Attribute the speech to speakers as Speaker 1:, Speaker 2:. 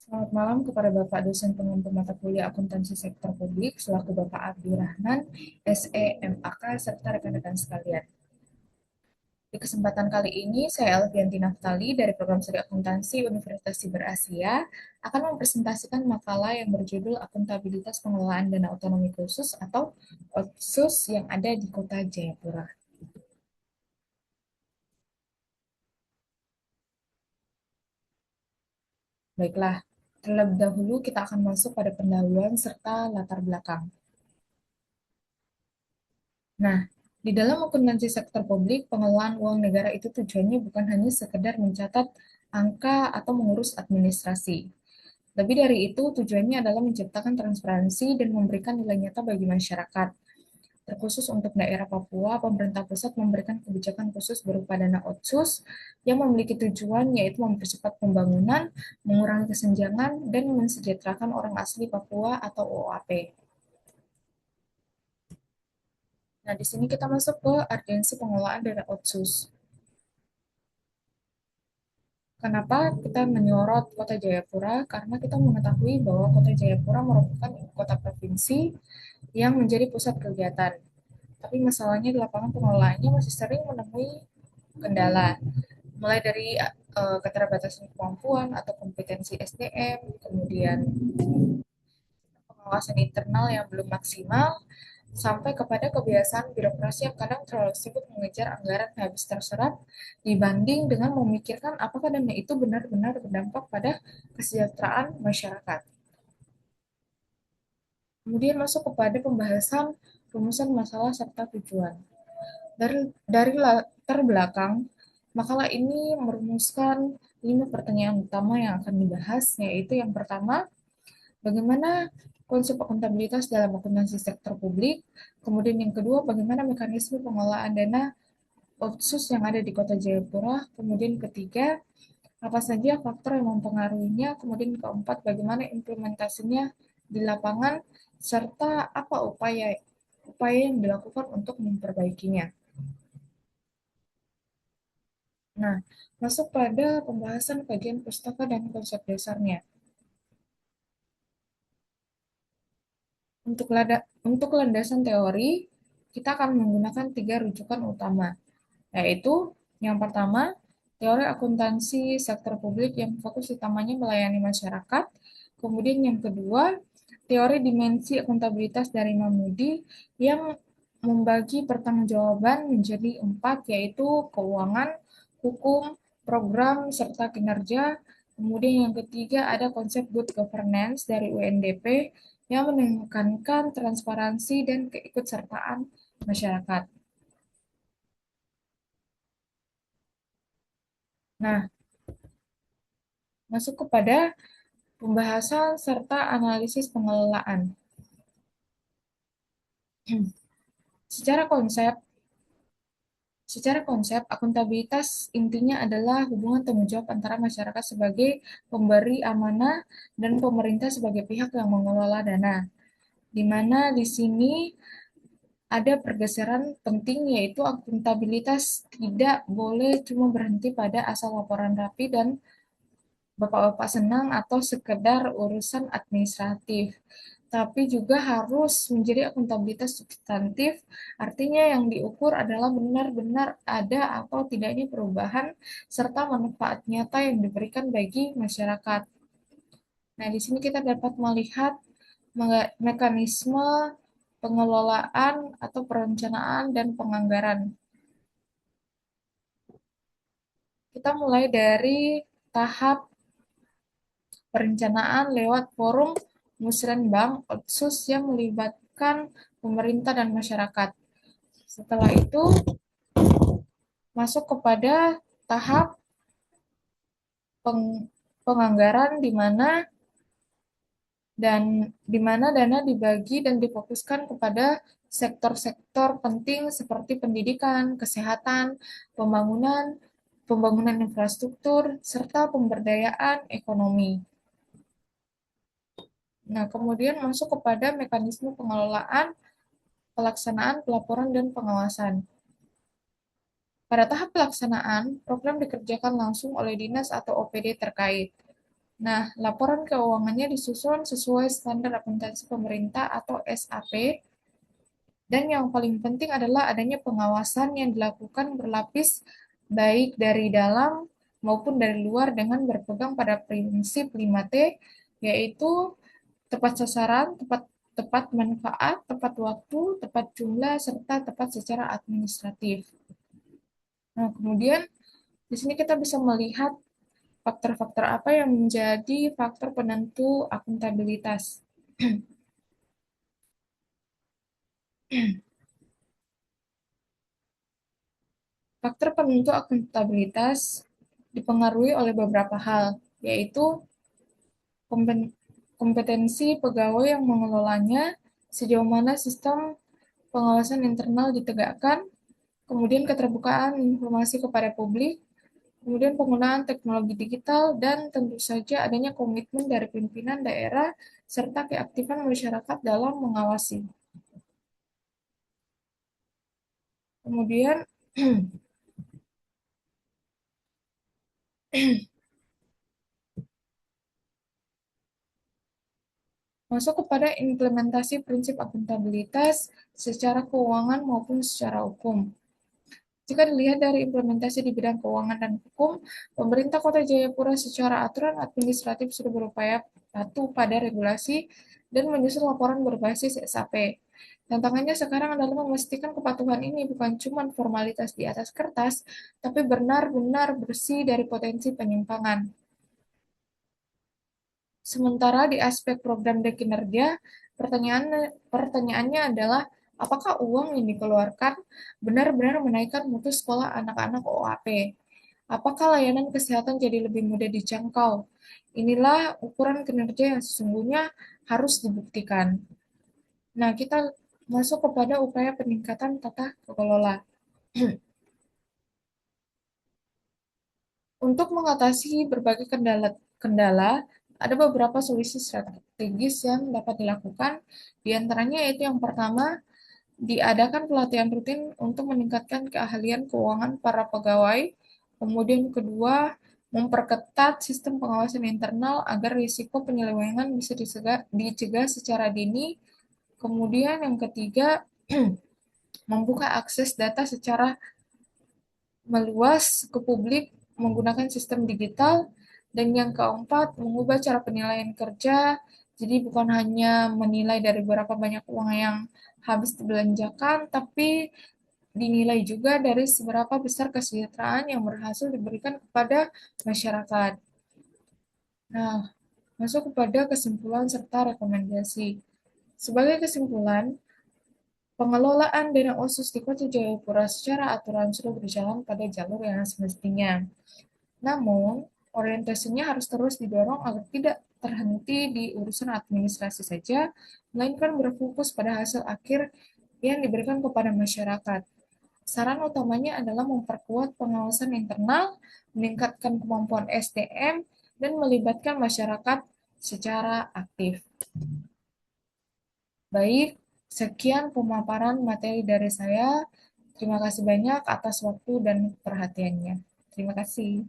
Speaker 1: Selamat malam kepada Bapak dosen pengampu mata kuliah akuntansi sektor publik, selaku Bapak Abdi Rahman, SEMAK, serta rekan-rekan sekalian. Di kesempatan kali ini, saya Elvianti Naftali dari Program Studi Akuntansi Universitas Siber Asia akan mempresentasikan makalah yang berjudul Akuntabilitas Pengelolaan Dana Otonomi Khusus atau OTSUS yang ada di Kota Jayapura. Baiklah, terlebih dahulu kita akan masuk pada pendahuluan serta latar belakang. Nah, di dalam akuntansi sektor publik, pengelolaan uang negara itu tujuannya bukan hanya sekedar mencatat angka atau mengurus administrasi. Lebih dari itu, tujuannya adalah menciptakan transparansi dan memberikan nilai nyata bagi masyarakat. Terkhusus untuk daerah Papua, pemerintah pusat memberikan kebijakan khusus berupa dana otsus yang memiliki tujuan yaitu mempercepat pembangunan, mengurangi kesenjangan, dan mensejahterakan orang asli Papua atau OAP. Nah, di sini kita masuk ke urgensi pengelolaan dana otsus. Kenapa kita menyorot Kota Jayapura? Karena kita mengetahui bahwa Kota Jayapura merupakan ibu kota provinsi yang menjadi pusat kegiatan. Tapi masalahnya di lapangan pengelolaannya masih sering menemui kendala, mulai dari keterbatasan kemampuan atau kompetensi SDM, kemudian pengawasan internal yang belum maksimal, sampai kepada kebiasaan birokrasi yang kadang terlalu sibuk mengejar anggaran habis terserap dibanding dengan memikirkan apakah dana itu benar-benar berdampak pada kesejahteraan masyarakat. Kemudian masuk kepada pembahasan rumusan masalah serta tujuan. Dari latar belakang, makalah ini merumuskan 5 pertanyaan utama yang akan dibahas, yaitu yang pertama, bagaimana konsep akuntabilitas dalam akuntansi sektor publik, kemudian yang kedua, bagaimana mekanisme pengelolaan dana otsus yang ada di Kota Jayapura, kemudian ketiga, apa saja faktor yang mempengaruhinya, kemudian keempat, bagaimana implementasinya di lapangan, serta apa upaya upaya yang dilakukan untuk memperbaikinya. Nah, masuk pada pembahasan kajian pustaka dan konsep dasarnya. Untuk landasan teori, kita akan menggunakan 3 rujukan utama, yaitu yang pertama, teori akuntansi sektor publik yang fokus utamanya melayani masyarakat. Kemudian yang kedua, teori dimensi akuntabilitas dari Mahmudi yang membagi pertanggungjawaban menjadi 4, yaitu keuangan, hukum, program, serta kinerja. Kemudian yang ketiga ada konsep good governance dari UNDP yang menekankan transparansi dan keikutsertaan masyarakat. Nah, masuk kepada pembahasan serta analisis pengelolaan. Secara konsep, Secara konsep, akuntabilitas intinya adalah hubungan tanggung jawab antara masyarakat sebagai pemberi amanah dan pemerintah sebagai pihak yang mengelola dana. Di mana di sini ada pergeseran penting yaitu akuntabilitas tidak boleh cuma berhenti pada asal laporan rapi dan bapak-bapak senang atau sekedar urusan administratif, tapi juga harus menjadi akuntabilitas substantif, artinya yang diukur adalah benar-benar ada atau tidaknya perubahan serta manfaat nyata yang diberikan bagi masyarakat. Nah, di sini kita dapat melihat mekanisme pengelolaan atau perencanaan dan penganggaran. Kita mulai dari tahap perencanaan lewat forum musrenbang otsus yang melibatkan pemerintah dan masyarakat. Setelah itu masuk kepada tahap penganggaran di mana dana dibagi dan difokuskan kepada sektor-sektor penting seperti pendidikan, kesehatan, pembangunan, pembangunan infrastruktur, serta pemberdayaan ekonomi. Nah, kemudian masuk kepada mekanisme pengelolaan, pelaksanaan, pelaporan, dan pengawasan. Pada tahap pelaksanaan, program dikerjakan langsung oleh dinas atau OPD terkait. Nah, laporan keuangannya disusun sesuai standar akuntansi pemerintah atau SAP, dan yang paling penting adalah adanya pengawasan yang dilakukan berlapis baik dari dalam maupun dari luar dengan berpegang pada prinsip 5T, yaitu tepat sasaran, tepat tepat manfaat, tepat waktu, tepat jumlah, serta tepat secara administratif. Nah, kemudian di sini kita bisa melihat faktor-faktor apa yang menjadi faktor penentu akuntabilitas. Faktor penentu akuntabilitas dipengaruhi oleh beberapa hal, yaitu kompetensi pegawai yang mengelolanya, sejauh mana sistem pengawasan internal ditegakkan, kemudian keterbukaan informasi kepada publik, kemudian penggunaan teknologi digital, dan tentu saja adanya komitmen dari pimpinan daerah serta keaktifan masyarakat dalam mengawasi. Kemudian masuk kepada implementasi prinsip akuntabilitas secara keuangan maupun secara hukum. Jika dilihat dari implementasi di bidang keuangan dan hukum, pemerintah Kota Jayapura secara aturan administratif sudah berupaya patuh pada regulasi dan menyusun laporan berbasis SAP. Tantangannya sekarang adalah memastikan kepatuhan ini bukan cuma formalitas di atas kertas, tapi benar-benar bersih dari potensi penyimpangan. Sementara di aspek program dan kinerja, pertanyaannya adalah apakah uang yang dikeluarkan benar-benar menaikkan mutu sekolah anak-anak OAP? Apakah layanan kesehatan jadi lebih mudah dijangkau? Inilah ukuran kinerja yang sesungguhnya harus dibuktikan. Nah, kita masuk kepada upaya peningkatan tata kelola. Untuk mengatasi berbagai kendala, ada beberapa solusi strategis yang dapat dilakukan. Di antaranya yaitu yang pertama, diadakan pelatihan rutin untuk meningkatkan keahlian keuangan para pegawai. Kemudian kedua, memperketat sistem pengawasan internal agar risiko penyelewengan bisa dicegah secara dini. Kemudian yang ketiga, membuka akses data secara meluas ke publik menggunakan sistem digital, dan yang keempat, mengubah cara penilaian kerja, jadi bukan hanya menilai dari berapa banyak uang yang habis dibelanjakan, tapi dinilai juga dari seberapa besar kesejahteraan yang berhasil diberikan kepada masyarakat. Nah, masuk kepada kesimpulan serta rekomendasi. Sebagai kesimpulan, pengelolaan dana OSIS di Kota Jayapura secara aturan sudah berjalan pada jalur yang semestinya. Namun, orientasinya harus terus didorong agar tidak terhenti di urusan administrasi saja, melainkan berfokus pada hasil akhir yang diberikan kepada masyarakat. Saran utamanya adalah memperkuat pengawasan internal, meningkatkan kemampuan SDM, dan melibatkan masyarakat secara aktif. Baik, sekian pemaparan materi dari saya. Terima kasih banyak atas waktu dan perhatiannya. Terima kasih.